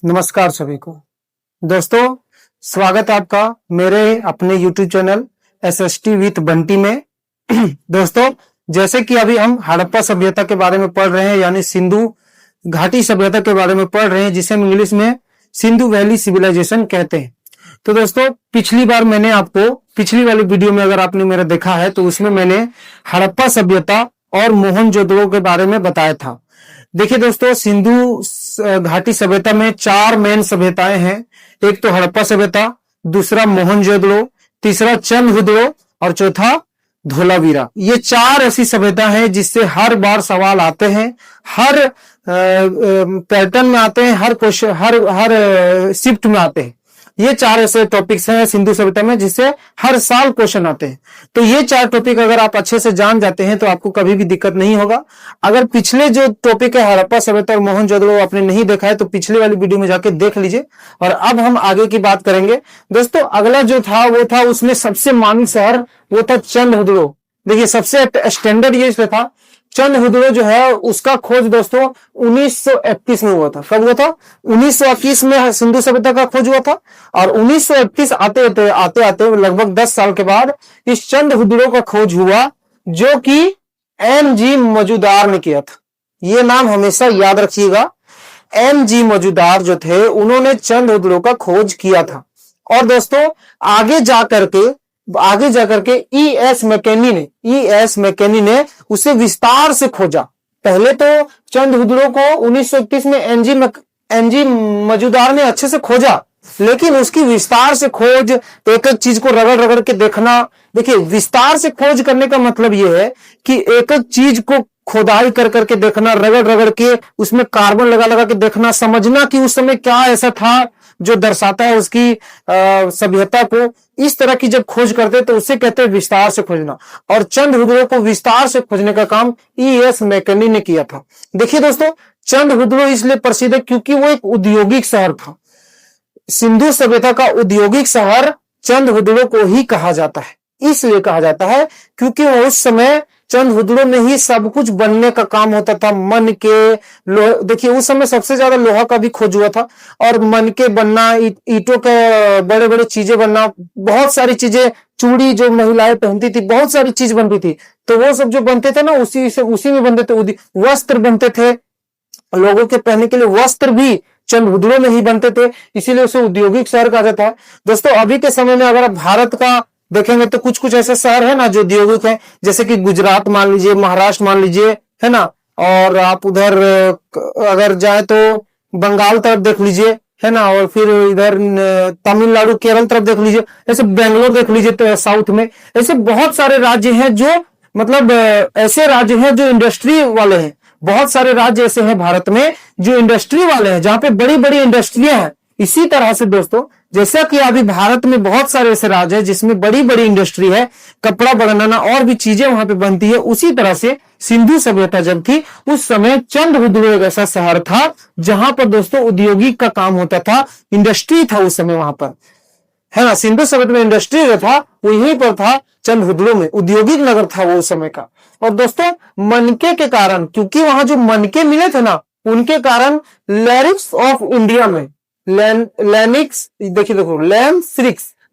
नमस्कार सभी को। दोस्तों, स्वागत है आपका मेरे अपने YouTube channel SST with Bunty में। दोस्तों, जैसे कि अभी हम हड़प्पा सभ्यता के बारे में पढ़ रहे हैं, यानी सिंधु घाटी सभ्यता के बारे में पढ़ रहे हैं, जिसे हम इंग्लिश में सिंधु वैली सिविलाइजेशन कहते हैं। तो दोस्तों, पिछली वाली वीडियो में अगर आपने मेरा देखा है तो उसमें मैंने हड़प्पा सभ्यता और मोहनजोदड़ो के बारे में बताया था। देखिए दोस्तों, सिंधु घाटी सभ्यता में 4 मेन सभ्यताएं हैं। एक तो हड़प्पा सभ्यता, दूसरा मोहनजोदड़ो, तीसरा चंद्रहुदड़ो और चौथा धोलावीरा। ये 4 ऐसी सभ्यता हैं जिससे हर बार सवाल आते हैं, हर पैटर्न में आते हैं, हर क्वेश्चन हर शिफ्ट में आते हैं। ये 4 ऐसे टॉपिक्स हैं सिंधु सभ्यता में जिससे हर साल क्वेश्चन आते हैं। तो ये 4 टॉपिक अगर आप अच्छे से जान जाते हैं तो आपको कभी भी दिक्कत नहीं होगा। अगर पिछले जो टॉपिक है हड़प्पा सभ्यता और मोहनजोदड़ो आपने नहीं देखा है तो पिछले वाली वीडियो में जाके देख लीजिए। और अब हम आगे की बात करेंगे। दोस्तों, अगला जो था वो था, उसमें सबसे मानी शहर वो था चंद्रहुदड़ो। देखिए, सबसे स्टैंडर्ड ये था। चंद्रहुदड़ो जो है उसका खोज दोस्तों 1931 में हुआ था। कब हुआ था? 1921 में सिंधु सभ्यता का खोज हुआ था और 1931 आते लगभग 10 साल के बाद इस चंद्रहुदड़ो का खोज हुआ, जो कि MG मजुमदार ने किया था। ये नाम हमेशा याद रखिएगा। MG मजुमदार जो थे उन्होंने चंद्रहुदड़ो का खोज किया था। और दोस्तों, आगे जाकर के ES मैकेनी ने उसे विस्तार से खोजा। पहले तो चंद्रहुदड़ो को 1931 में एनजी मजुमदार ने अच्छे से खोजा, लेकिन उसकी विस्तार से खोज, एक एक चीज को रगड़ के देखना। देखिए, विस्तार से खोज करने का मतलब यह है कि एक एक चीज को खोदाई कर करके देखना, रगड़ के उसमें कार्बन लगा के देखना, समझना कि उस समय क्या ऐसा था जो दर्शाता है उसकी सभ्यता को। इस तरह की जब खोज करते तो उसे कहते हैं विस्तार से खोजना। और चंद्रहुदड़ो को विस्तार से खोजने का काम ES मैकेनी ने किया था। देखिए दोस्तों, चंद्रहुदड़ो इसलिए प्रसिद्ध है क्योंकि वो एक औद्योगिक शहर था। सिंधु सभ्यता का औद्योगिक शहर चंद्रहुदड़ो को ही कहा जाता है। इसलिए कहा जाता है क्योंकि उस समय चंद्रहुदड़ो में ही सब कुछ बनने का काम होता था। मन के देखिए, उस समय सबसे ज्यादा लोहा का भी खोज हुआ था और मन के बनना, ईंटों के बड़े बड़े चीजें बनना, बहुत सारी चीजें, चूड़ी जो महिलाएं पहनती थी, बहुत सारी चीज बनती थी। तो वो सब जो बनते थे ना, उसी में बनते थे। वस्त्र बनते थे, लोगों के पहनने के लिए वस्त्र भी चंद्रहुदड़ो में ही बनते थे, इसीलिए उसे औद्योगिक शहर कहा जाता है। दोस्तों, अभी के समय में अगर आप भारत का देखेंगे तो कुछ ऐसे शहर है ना जो औद्योगिक है, जैसे कि गुजरात मान लीजिए, महाराष्ट्र मान लीजिए, है ना। और आप उधर अगर जाए तो बंगाल तरफ देख लीजिए, है ना। और फिर इधर तमिलनाडु, केरल तरफ देख लीजिए, ऐसे बेंगलोर देख लीजिए तो साउथ में। ऐसे बहुत सारे राज्य हैं जो मतलब ऐसे राज्य हैं जो इंडस्ट्री वाले हैं। बहुत सारे राज्य ऐसे हैं भारत में जो इंडस्ट्री वाले हैं, जहां पे बड़ी बड़ी इंडस्ट्रियां हैं। इसी तरह से दोस्तों, जैसा कि अभी भारत में बहुत सारे ऐसे राज्य हैं जिसमें बड़ी बड़ी इंडस्ट्री है, कपड़ा बनाना और भी चीजें वहां पे बनती है। उसी तरह से सिंधु सभ्यता जब थी उस समय चंद्रहुदड़ो एक ऐसा शहर था जहां पर दोस्तों औद्योगिक का काम होता था, इंडस्ट्री था उस समय वहां पर, है ना। सिंधु सभ्यता में इंडस्ट्री जो था वो यहीं पर था, चंद्रहुदड़ो में औद्योगिक नगर था वो उस समय का। और दोस्तों, मनके के कारण, क्योंकि वहां जो मनके मिले थे ना, उनके कारण लैनिक्स ऑफ इंडिया में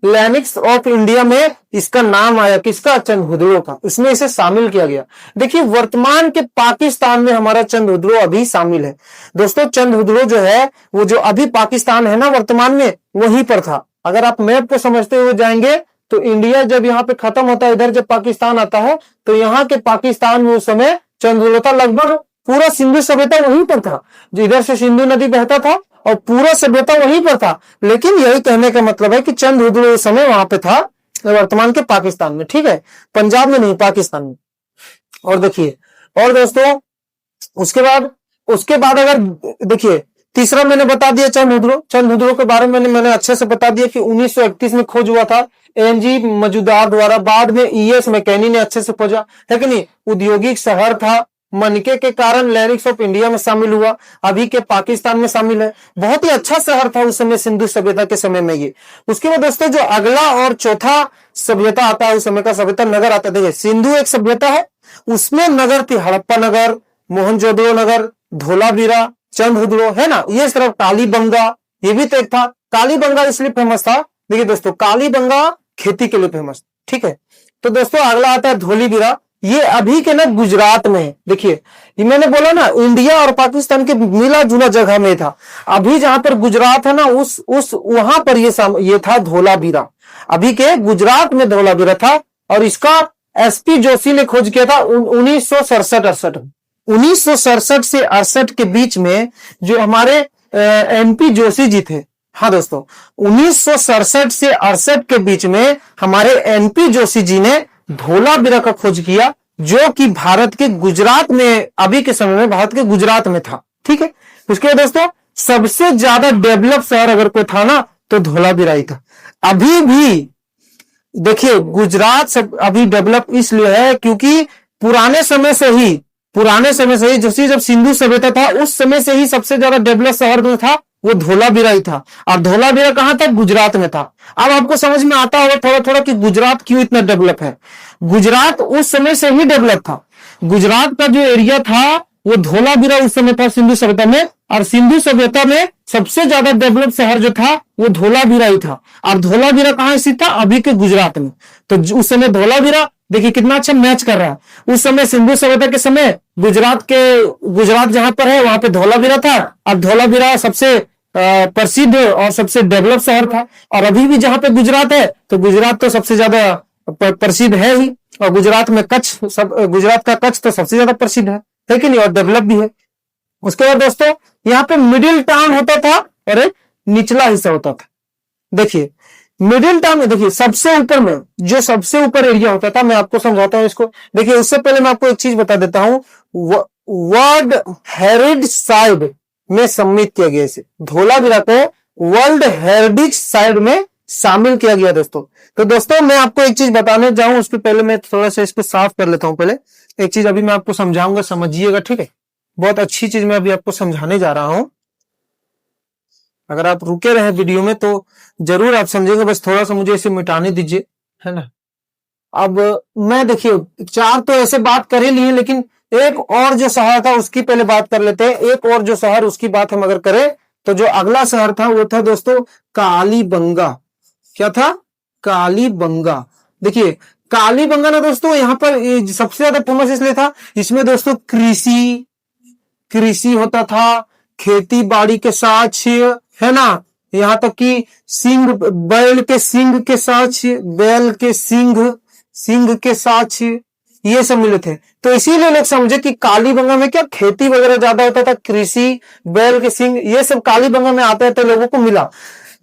लैनिक्स ऑफ इंडिया में इसका नाम आया, किसका? चंद्रहुदड़ो का। इसमें इसे शामिल किया गया। देखिए, वर्तमान के पाकिस्तान में हमारा चंद्रहुदड़ो अभी शामिल है। दोस्तों, चंद्रहुदड़ो जो है वो जो अभी पाकिस्तान है ना वर्तमान में, वहीं पर था। अगर आप मैप को समझते हुए जाएंगे तो इंडिया जब यहाँ पे खत्म होता है, इधर जब पाकिस्तान आता है, तो यहाँ के पाकिस्तान में उस समय चंद्रहुदड़ो था। लगभग पूरा सिंधु सभ्यता वहीं पर था, जो इधर से सिंधु नदी बहता था और पूरा सभ्यता वहीं पर था। लेकिन यही कहने का मतलब है कि चंद्रहुदड़ो उस समय वहां पे था, वर्तमान के पाकिस्तान में, ठीक है, पंजाब में नहीं, पाकिस्तान में। और देखिए, और दोस्तों उसके बाद अगर देखिए, तीसरा मैंने बता दिया चंद्रहुदड़ो के बारे में मैंने अच्छे से बता दिया कि 1931 में खोज हुआ था MG मजुमदार द्वारा। बाद में ES मैकेनी ने अच्छे से खोजा, है कि नहीं। औद्योगिक शहर था, मनके के कारण लैनिक्स ऑफ इंडिया में शामिल हुआ, अभी के पाकिस्तान में शामिल है। बहुत ही अच्छा शहर था उस समय, सिंधु सभ्यता के समय में ये। उसके बाद दोस्तों, जो अगला और चौथा सभ्यता आता है उस समय का सभ्यता नगर आता है। देखिए, सिंधु एक सभ्यता है, उसमें नगर थी हड़प्पा नगर, मोहनजोदड़ो नगर, धोलावीरा, चंद्रहुदड़ो, है ना। ये तरफ कालीबंगा, ये भी तो एक था। कालीबंगा इसलिए फेमस था, देखिए दोस्तों, कालीबंगा खेती के लिए फेमस, ठीक है। तो दोस्तों अगला आता है धोलीबीरा। ये अभी के ना गुजरात में, देखिए ये मैंने बोला ना इंडिया और पाकिस्तान के मिला जुला जगह में था। अभी जहां पर गुजरात है ना, उस वहां पर ये था धोलावीरा। अभी के गुजरात में धोलावीरा था, और इसका एसपी जोशी ने खोज किया था 1967-68 में। 1967 से 68 के बीच में जो हमारे एमपी जोशी जी थे, हाँ दोस्तों, 1967 से 68 के बीच में हमारे एनपी जोशी जी ने धोलावीरा का खोज किया, जो कि भारत के गुजरात में, अभी के समय में भारत के गुजरात में था, ठीक है। उसके बाद दोस्तों सबसे ज्यादा डेवलप शहर अगर कोई था ना, तो धोलावीरा ही था। अभी भी देखिए गुजरात सब अभी डेवलप इसलिए है क्योंकि पुराने समय से ही जब सिंधु सभ्यता था, उस समय से ही सबसे ज्यादा डेवलप शहर जो था वो धोलावीरा ही था। और धोलावीरा कहां था? गुजरात में था। अब आपको समझ में आता होगा थोड़ा थोड़ा कि गुजरात क्यों इतना डेवलप है। गुजरात उस समय से ही डेवलप था। गुजरात का जो एरिया था वो धोलावीरा उस समय था सिंधु सभ्यता में, और सिंधु सभ्यता में सबसे ज्यादा डेवलप शहर जो था वो धोलावीरा ही था। और धोलावीरा कहां स्थित था? अभी के गुजरात में। तो उस समय धोलावीरा देखिए कितना अच्छा मैच कर रहा है। उस समय सिंधु सभ्यता के समय गुजरात जहां पर है वहां पे धोलावीरा था। अब धोलावीरा सबसे प्रसिद्ध और सबसे डेवलप शहर था। और अभी भी जहां पे गुजरात है, तो गुजरात तो सबसे ज्यादा प्रसिद्ध है ही। और गुजरात का कच्छ तो सबसे ज्यादा प्रसिद्ध है कि नहीं, और डेवलप भी है। उसके बाद दोस्तों यहाँ पे मिडिल टाउन होता था और एक निचला हिस्सा होता था। देखिए मिडिल टाउन में, देखिए सबसे ऊपर में जो सबसे ऊपर एरिया होता था, मैं आपको समझाता हूं इसको। देखिए उससे पहले मैं आपको एक चीज बता देता हूं, वर्ल्ड हेरिटेज साइट में सम्मिलित किया गया इसे। धोलावीरा को वर्ल्ड हेरिटेज साइट में शामिल किया गया दोस्तों। तो दोस्तों मैं आपको एक चीज बताने जाऊं, उसके पहले मैं थोड़ा सा इसको साफ कर लेता हूं। पहले एक चीज अभी मैं आपको समझाऊंगा, समझिएगा, ठीक है। बहुत अच्छी चीज मैं अभी आपको समझाने जा रहा हूं। अगर आप रुके रहे वीडियो में तो जरूर आप समझेंगे, बस थोड़ा सा मुझे इसे मिटाने दीजिए, है ना। अब मैं देखिए 4 तो ऐसे बात कर ही लिए, लेकिन एक और जो शहर था उसकी पहले बात कर लेते हैं। एक और जो शहर उसकी बात हम अगर करें, तो जो अगला शहर था वो था दोस्तों कालीबंगा। क्या था? कालीबंगा। देखिए कालीबंगा ना दोस्तों यहाँ पर सबसे ज्यादा फेमस इसलिए था, इसमें दोस्तों कृषि होता था, खेती बाड़ी के साथ, है ना। यहां तक कि बैल के सिंग के साथ ये सब मिले थे। तो इसीलिए लोग समझे कि कालीबंगा में क्या खेती वगैरह ज्यादा होता था, कृषि, बैल के सिंग, ये सब कालीबंगा में आते थे, लोगों को मिला।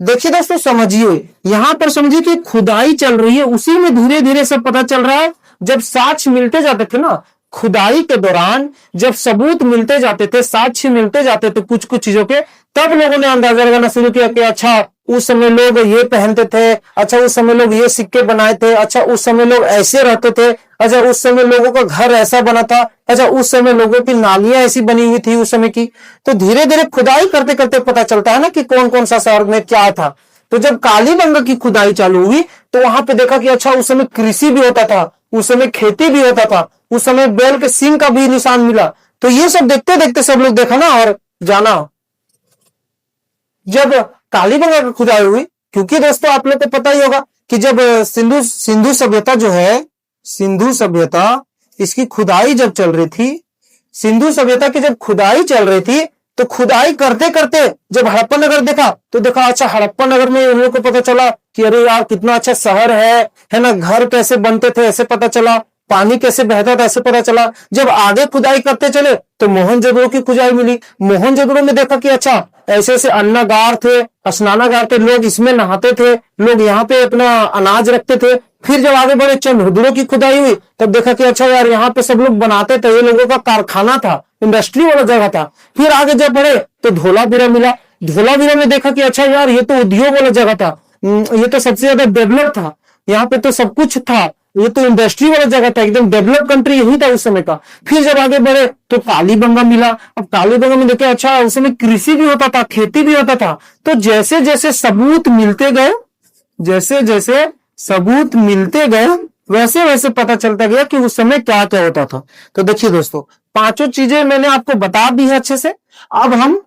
देखिए दोस्तों समझिए, यहां पर समझिए कि खुदाई चल रही है, उसी में धीरे धीरे सब पता चल रहा है। जब साक्ष्य मिलते जाते थे ना, खुदाई के दौरान जब सबूत मिलते जाते थे, साक्ष्य मिलते जाते थे कुछ कुछ चीजों के, तब लोगों ने अंदाजा लगाना शुरू किया कि अच्छा उस समय लोग ये पहनते थे, अच्छा उस समय लोग ये सिक्के बनाए थे, अच्छा उस समय लोग ऐसे रहते थे, अच्छा उस समय लोगों का घर ऐसा बना था, अच्छा उस समय लोगों की नालियां ऐसी बनी हुई थी उस समय की। तो धीरे धीरे खुदाई करते करते पता चलता है ना कि कौन कौन सा शहर में क्या था। तो जब कालीबंगा की खुदाई चालू हुई तो वहां पे देखा कि अच्छा उस समय कृषि भी होता था, उस समय खेती भी होता था, उस समय बैल के सिंग का भी निशान मिला। तो ये सब देखते देखते सब लोग देखा ना और जाना। जब कालीबंगा की खुदाई हुई, क्योंकि दोस्तों आप लोग को पता ही होगा कि जब सिंधु सभ्यता जो है, सिंधु सभ्यता इसकी खुदाई जब चल रही थी, सिंधु सभ्यता की जब खुदाई चल रही थी, तो खुदाई करते करते जब हड़प्पा नगर देखा तो देखा अच्छा हड़प्पा नगर में उन लोगों को पता चला कि अरे यार कितना अच्छा शहर है ना, घर कैसे बनते थे ऐसे पता चला, पानी कैसे बहता था ऐसे पता चला। जब आगे खुदाई करते चले तो मोहनजोदड़ो की खुदाई मिली। मोहनजोदड़ो में देखा कि अच्छा ऐसे ऐसे अन्नागार थे, स्नानागार थे, लोग इसमें नहाते थे, लोग यहाँ पे अपना अनाज रखते थे। फिर जब आगे बढ़े चंद्रहुदड़ो की खुदाई हुई, तब देखा कि अच्छा यार यहाँ पे सब लोग बनाते थे, ये लोगों का कारखाना था, इंडस्ट्री वाला जगह था। फिर आगे जब बढ़े तो धोलावीरा मिला। धोलावीरा में देखा कि अच्छा यार ये तो उद्योग वाला जगह था, ये तो सबसे ज्यादा डेवलप था, यहाँ पे तो सब कुछ था, ये तो इंडस्ट्री वाला जगह था, एकदम डेवलप कंट्री यही था उस समय का। फिर जब आगे बढ़े तो कालीबंगा मिला। अब कालीबंगा में देखे अच्छा उस समय कृषि भी होता था, खेती भी होता था। तो जैसे जैसे सबूत मिलते गए, वैसे वैसे पता चलता गया कि उस समय क्या क्या होता था। तो देखिए दोस्तों 5 चीजें मैंने आपको बता दी है अच्छे से। अब हम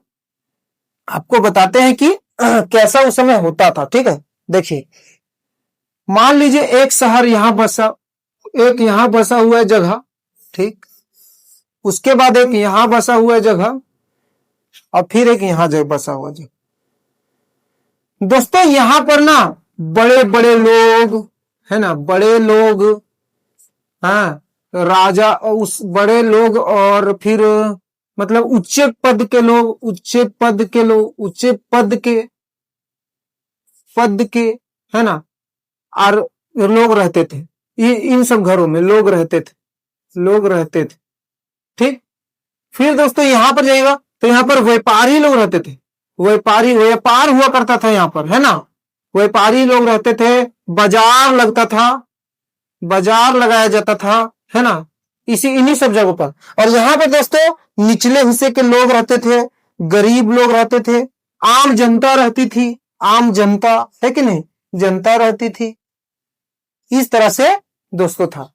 आपको बताते हैं कि कैसा उस समय होता था। ठीक है, देखिए मान लीजिए एक शहर यहां बसा, एक यहां बसा हुआ है जगह, ठीक, उसके बाद एक यहां बसा हुआ है जगह, और फिर एक यहां जगह बसा हुआ जगह। दोस्तों यहां पर ना बड़े बड़े लोग है ना, बड़े लोग, हाँ, राजा, उस बड़े लोग, और फिर मतलब उच्च पद के लोग, उच्च पद के लोग, उच्च पद के है ना, और लोग रहते थे। इन सब घरों में लोग रहते थे, लोग रहते थे। ठीक, फिर दोस्तों यहां पर जाएगा तो यहां पर व्यापारी लोग रहते थे, व्यापारी, व्यापार हुआ करता था यहां पर, है ना, व्यापारी लोग रहते थे, बाजार लगता था, बाजार लगाया जाता था, है ना, इसी इन्हीं सब जगहों पर। और यहाँ पर दोस्तों निचले हिस्से के लोग रहते थे, गरीब लोग रहते थे, आम जनता रहती थी, आम जनता है कि नहीं, जनता रहती थी। इस तरह से दोस्तों था।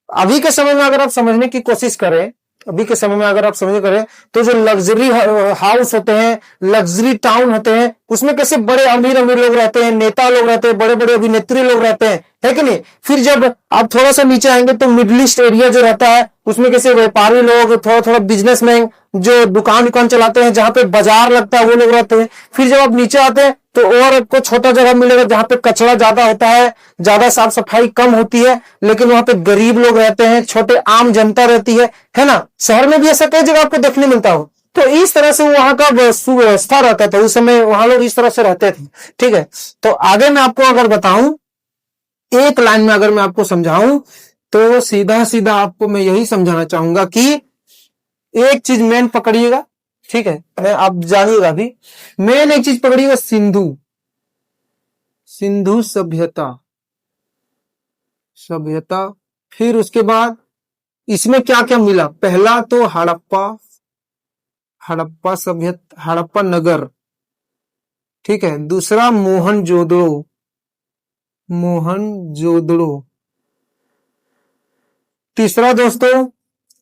अभी के समय में अगर आप समझने की कोशिश करें, अभी के समय में अगर आप समझ करें तो जो लग्जरी हाउस होते हैं, लग्जरी टाउन होते हैं, उसमें कैसे बड़े अमीर अमीर लोग रहते हैं, नेता लोग रहते हैं, बड़े बड़े अभिनेत्री लोग रहते हैं, है कि नहीं। फिर जब आप थोड़ा सा नीचे आएंगे तो मिडिल ईस्ट एरिया जो रहता है उसमें कैसे व्यापारी लोग, थोड़ा थोड़ा बिजनेसमैन जो दुकान चलाते हैं, जहां पे बाजार लगता है, वो लोग रहते हैं। फिर जब आप नीचे आते हैं तो और आपको छोटा जगह मिलेगा जहां पे कचरा ज्यादा होता है, ज्यादा साफ सफाई कम होती है, लेकिन वहां पे गरीब लोग रहते हैं, छोटे आम जनता रहती है ना। शहर में भी ऐसा कई जगह आपको देखने मिलता हो। तो इस तरह से वहां का सुव्यवस्था रहता था उस समय, वहां लोग इस तरह से रहते थे। ठीक है, तो आगे मैं आपको अगर बताऊं, एक लाइन में अगर मैं आपको समझाऊं, तो सीधा सीधा आपको मैं यही समझाना चाहूंगा कि एक चीज मेन पकड़िएगा। ठीक है, मैं आप जानिएगा भी, मेन एक चीज पकड़िएगा, सिंधु, सिंधु सभ्यता, सभ्यता। फिर उसके बाद इसमें क्या क्या मिला, पहला तो हड़प्पा, हड़प्पा सभ्यता, हड़प्पा नगर। ठीक है, दूसरा मोहनजोदड़ो, मोहनजोदड़ो। तीसरा दोस्तों,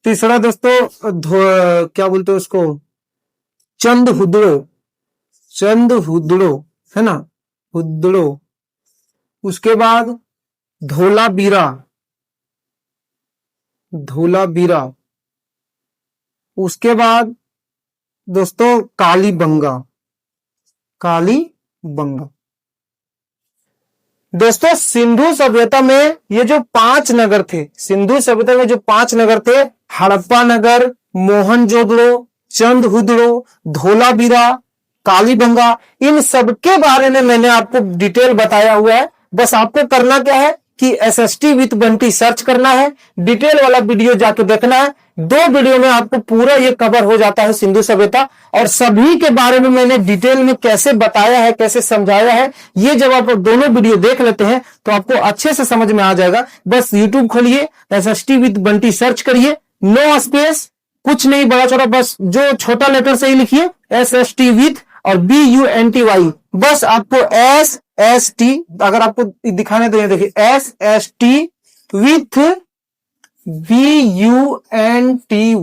तीसरा दोस्तों क्या बोलते हैं उसको, चंद हुदड़ो, चंद हुदड़ो, है ना, हुदड़ो। उसके बाद धोलाबीरा, धोलाबीरा। उसके बाद दोस्तों कालीबंगा, कालीबंगा। दोस्तों सिंधु सभ्यता में ये जो 5 नगर थे, सिंधु सभ्यता में जो 5 नगर थे, हड़प्पा नगर, मोहनजोदड़ो, चंदहुदड़ो, धोलाबीरा, कालीबंगा, इन सब के बारे में मैंने आपको डिटेल बताया हुआ है। बस आपको करना क्या है कि SST विथ बंटी सर्च करना है, डिटेल वाला वीडियो जाके देखना है। 2 वीडियो में आपको पूरा ये कवर हो जाता है सिंधु सभ्यता, और सभी के बारे में मैंने डिटेल में कैसे बताया है, कैसे समझाया है। ये जब आप दोनों वीडियो देख लेते हैं तो आपको अच्छे से समझ में आ जाएगा। बस YouTube खोलिए, SST विथ बंटी सर्च करिए, नो स्पेस, कुछ नहीं बड़ा छोटा, बस जो छोटा लेटर से ही लिखिए SST विथ और BUNTY। बस आपको SST, अगर आपको दिखाने तो ये देखिए SST विथ BUNTY,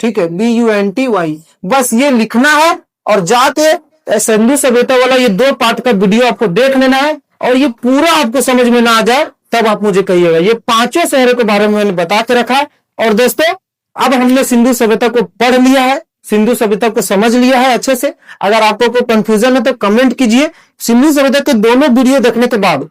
ठीक है, BUNTY, बस ये लिखना है और जाके सिंधु सभ्यता वाला ये 2 पार्ट का वीडियो आपको देख लेना है। और ये पूरा आपको समझ में ना आ जाए तब आप मुझे कहिएगा। ये 5 शहरों के बारे में मैंने बता के रखा है। और दोस्तों अब हमने सिंधु सभ्यता को पढ़ लिया है, सिंधु सभ्यता को समझ लिया है अच्छे से। अगर आपको कोई कंफ्यूजन है तो कमेंट कीजिए। सिंधु सभ्यता के दोनों वीडियो देखने के बाद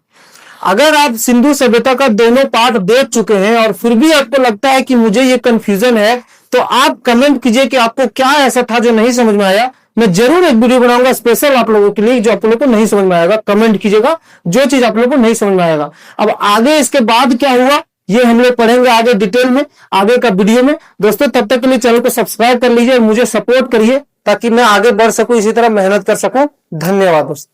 अगर आप सिंधु सभ्यता का दोनों पार्ट देख चुके हैं और फिर भी आपको लगता है कि मुझे ये कंफ्यूजन है, तो आप कमेंट कीजिए कि आपको क्या ऐसा था जो नहीं समझ में आया। मैं जरूर एक वीडियो बनाऊंगा स्पेशल आप लोगों के लिए, जो आप लोगों को नहीं समझ में आएगा। कमेंट कीजिएगा जो चीज आप लोगों को नहीं समझ में आएगा। अब आगे इसके बाद क्या हुआ ये हम लोग पढ़ेंगे आगे डिटेल में, आगे का वीडियो में। दोस्तों तब तक के लिए चैनल को सब्सक्राइब कर लीजिए और मुझे सपोर्ट करिए ताकि मैं आगे बढ़ सकूं, इसी तरह मेहनत कर सकूं। धन्यवाद दोस्तों।